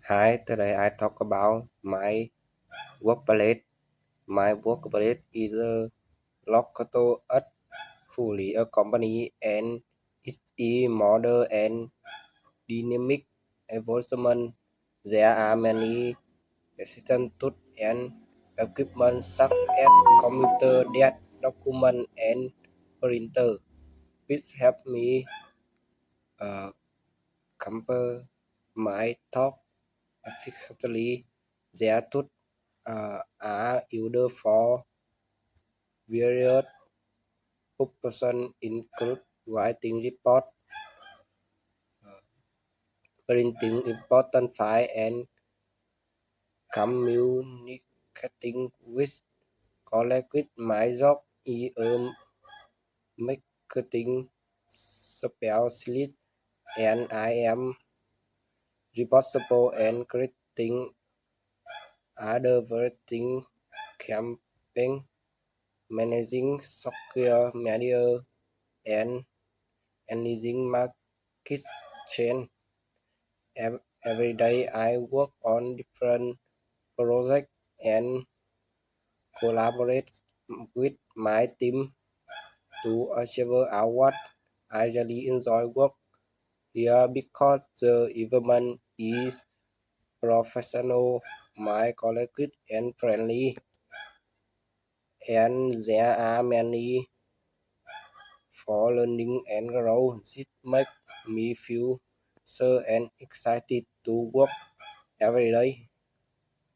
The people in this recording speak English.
Hi, today I talk about my workplace. My workplace is located at fully a company and it's a modern and dynamic environment. There are many assistant tools and equipment such as computer, data, document and printer, which help me compare my talk efficiently. Their tools are used for various purposes include writing reports, printing important files, and communicating with colleagues. My job is a marketing specialist, and I am responsible and creating advertising campaigns, managing social media, and analyzing market trends. Every day I work on different projects and collaborate with my team to achieve outcomes. I really enjoy work here because the environment is professional, my colleagues and friendly, and there are many for learning and growth. It makes me feel so and excited to work every day.